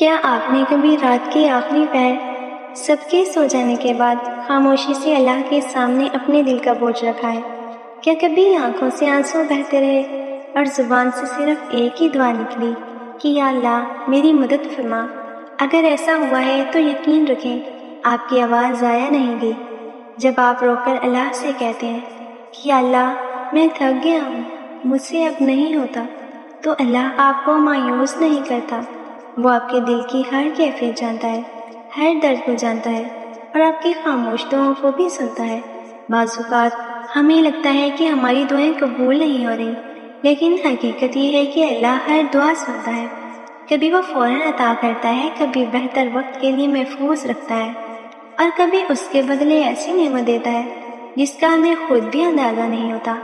کیا آپ نے کبھی رات کے آخری پہر سب کے سو جانے کے بعد خاموشی سے اللہ کے سامنے اپنے دل کا بوجھ رکھا ہے؟ کیا کبھی آنکھوں سے آنسو بہتے رہے اور زبان سے صرف ایک ہی دعا نکلی کہ یا اللہ میری مدد فرما؟ اگر ایسا ہوا ہے تو یقین رکھیں آپ کی آواز ضائع نہیں گئی۔ جب آپ رو کر اللہ سے کہتے ہیں کہ یا اللہ میں تھک گیا ہوں، مجھ سے اب نہیں ہوتا، تو اللہ آپ کو مایوس نہیں کرتا۔ وہ آپ کے دل کی ہر کیفیت جانتا ہے، ہر درد کو جانتا ہے اور آپ کی خاموش دعاؤں کو بھی سنتا ہے۔ بعض اوقات ہمیں لگتا ہے کہ ہماری دعائیں قبول نہیں ہو رہی، لیکن حقیقت یہ ہے کہ اللہ ہر دعا سنتا ہے۔ کبھی وہ فوراً عطا کرتا ہے، کبھی بہتر وقت کے لیے محفوظ رکھتا ہے، اور کبھی اس کے بدلے ایسی نعمت دیتا ہے جس کا ہمیں خود بھی اندازہ نہیں ہوتا۔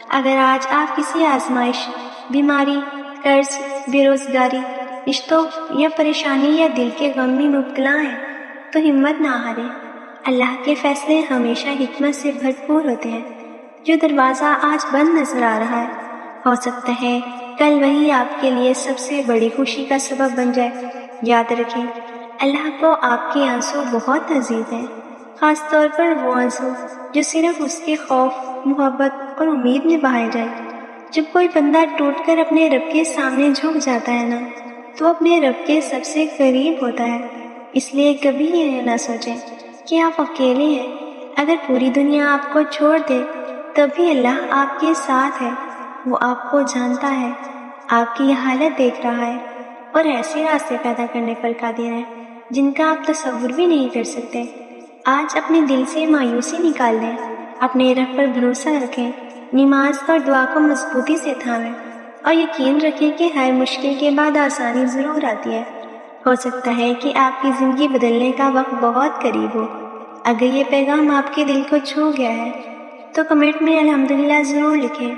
اگر آج آپ کسی آزمائش، بیماری، قرض، بے روزگاری، رشتوں یا پریشانی یا دل کے غم میں مبتلا ہیں تو ہمت نہ ہاریں۔ اللہ کے فیصلے ہمیشہ حکمت سے بھرپور ہوتے ہیں۔ جو دروازہ آج بند نظر آ رہا ہے، ہو سکتا ہے کل وہی آپ کے لیے سب سے بڑی خوشی کا سبب بن جائے۔ یاد رکھیں، اللہ کو آپ کے آنسو بہت عزیز ہیں، خاص طور پر وہ آنسو جو صرف اس کے خوف، محبت اور امید میں بہائے جائیں۔ جب کوئی بندہ ٹوٹ کر اپنے رب کے سامنے جھک جاتا ہے نا، تو اپنے رب کے سب سے قریب ہوتا ہے۔ اس لیے کبھی یہ نہ سوچیں کہ آپ اکیلے ہیں۔ اگر پوری دنیا آپ کو چھوڑ دے تب بھی اللہ آپ کے ساتھ ہے۔ وہ آپ کو جانتا ہے، آپ کی حالت دیکھ رہا ہے اور ایسے راستے پیدا کرنے پر قادر ہے جن کا آپ تصور بھی نہیں کر سکتے۔ آج اپنے دل سے مایوسی نکال دیں، اپنے رب پر بھروسہ رکھیں، نماز اور دعا کو مضبوطی سے تھامیں اور یقین رکھیں کہ ہر مشکل کے بعد آسانی ضرور آتی ہے۔ ہو سکتا ہے کہ آپ کی زندگی بدلنے کا وقت بہت قریب ہو۔ اگر یہ پیغام آپ کے دل کو چھو گیا ہے تو کمنٹ میں الحمدللہ ضرور لکھیں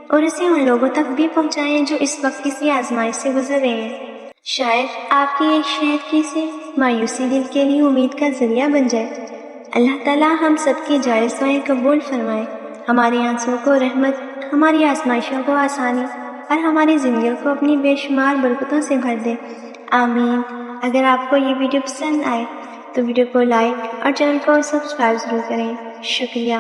اور اسے ان لوگوں تک بھی پہنچائیں جو اس وقت کسی آزمائش سے گزر رہے ہیں۔ شاید آپ کی ایک شہد کی سی مایوسی دل کے لیے امید کا ذریعہ بن جائے۔ اللہ تعالیٰ ہم سب کی جائز دعائیں قبول فرمائے، ہماری آنسوں کو رحمت، ہماری آزمائشوں کو آسانی اور ہماری زندگیوں کو اپنی بے شمار برکتوں سے بھر دے، آمین۔ اگر آپ کو یہ ویڈیو پسند آئے تو ویڈیو کو لائک اور چینل کو سبسکرائب ضرور کریں۔ شکریہ۔